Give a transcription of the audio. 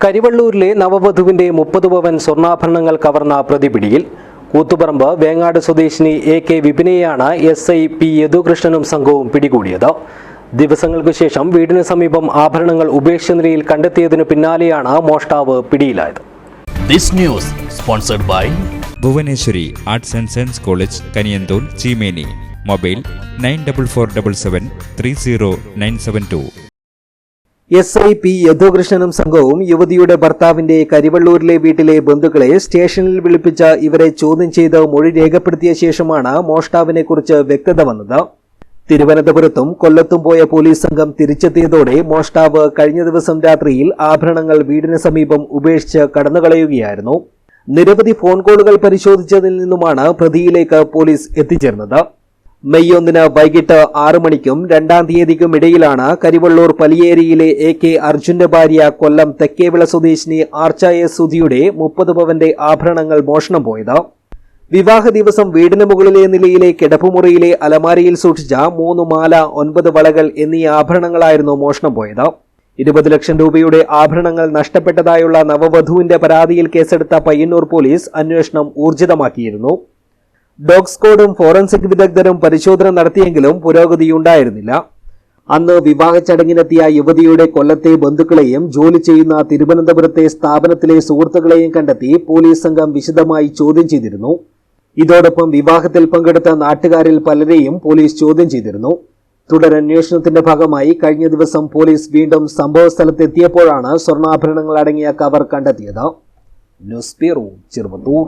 കരിവള്ളൂരിലെ നവവധുവിന്റെ 30 പവൻ സ്വർണ്ണാഭരണങ്ങൾ കവർന്ന പ്രതിപിടിയിൽ. കൂത്തുപറമ്പ് വേങ്ങാട് സ്വദേശിനി AK വിപിനെയാണ് SI P യദുകൃഷ്ണനും സംഘവും പിടികൂടിയത്. ദിവസങ്ങൾക്ക് ശേഷം വീടിന് സമീപം ആഭരണങ്ങൾ ഉപേക്ഷിച്ച നിലയിൽ കണ്ടെത്തിയതിനു പിന്നാലെയാണ് മോഷ്ടാവ് പിടിയിലായത്. This news sponsored by Bhuvaneswari arts and science college, Kaniyanthol, Cheemeni. Mobile 9447730972. SI P യദുകൃഷ്ണനും സംഘവും യുവതിയുടെ ഭർത്താവിന്റെ കരിവള്ളൂരിലെ വീട്ടിലെ ബന്ധുക്കളെ സ്റ്റേഷനിൽ വിളിപ്പിച്ച ഇവരെ ചോദ്യം ചെയ്ത് മൊഴി രേഖപ്പെടുത്തിയ ശേഷമാണ് മോഷ്ടാവിനെ കുറിച്ച് വ്യക്തത വന്നത്. തിരുവനന്തപുരത്തും കൊല്ലത്തും പോയ പോലീസ് സംഘം തിരിച്ചെത്തിയതോടെ മോഷ്ടാവ് കഴിഞ്ഞ ദിവസം രാത്രിയിൽ ആഭരണങ്ങൾ വീടിന് സമീപം ഉപേക്ഷിച്ച് കടന്നുകളയുകയായിരുന്നു. നിരവധി ഫോൺ കോളുകൾ പരിശോധിച്ചതിൽ നിന്നുമാണ് പ്രതിയിലേക്ക് പോലീസ് എത്തിച്ചേർന്നത്. മെയ് 1 വൈകിട്ട് 6 മണിക്കും 2 തീയതിക്കും ഇടയിലാണ് കരിവള്ളൂർ പലിയേരിയിലെ AK അർജുന്റെ ഭാര്യ കൊല്ലം തെക്കേവിള സ്വദേശിനി ആർച്ചായ സുധിയുടെ 30 പവന്റെ ആഭരണങ്ങൾ മോഷണം പോയത്. വിവാഹ ദിവസം വീടിന് മുകളിലെ നിലയിലെ കിടപ്പുമുറിയിലെ അലമാരയിൽ സൂക്ഷിച്ച 3 മാല, 9 വളകൾ എന്നീ ആഭരണങ്ങളായിരുന്നു മോഷണം പോയത്. 20 ലക്ഷം രൂപയുടെ ആഭരണങ്ങൾ നഷ്ടപ്പെട്ടതായുള്ള നവവധുവിന്റെ പരാതിയിൽ കേസെടുത്ത പയ്യന്നൂർ പോലീസ് അന്വേഷണം ഊർജിതമാക്കിയിരുന്നു. ഡോഗ് സ്ക്വാഡും ഫോറൻസിക് വിദഗ്ധരും പരിശോധന നടത്തിയെങ്കിലും പുരോഗതിയുണ്ടായിരുന്നില്ല. അന്ന് വിവാഹ ചടങ്ങിനെത്തിയ യുവതിയുടെ കൊല്ലത്തെ ബന്ധുക്കളെയും ജോലി ചെയ്യുന്ന തിരുവനന്തപുരത്തെ സ്ഥാപനത്തിലെ സുഹൃത്തുക്കളെയും കണ്ടെത്തി പോലീസ് സംഘം വിശദമായി ചോദ്യം ചെയ്തിരുന്നു. ഇതോടൊപ്പം വിവാഹത്തിൽ പങ്കെടുത്ത നാട്ടുകാരിൽ പലരെയും പോലീസ് ചോദ്യം ചെയ്തിരുന്നു. തുടരന്വേഷണത്തിന്റെ ഭാഗമായി കഴിഞ്ഞ ദിവസം പോലീസ് വീണ്ടും സംഭവസ്ഥലത്തെത്തിയപ്പോഴാണ് സ്വർണ്ണാഭരണങ്ങൾ അടങ്ങിയ കവർ കണ്ടെത്തിയത്. News bureau, Cheruvathur.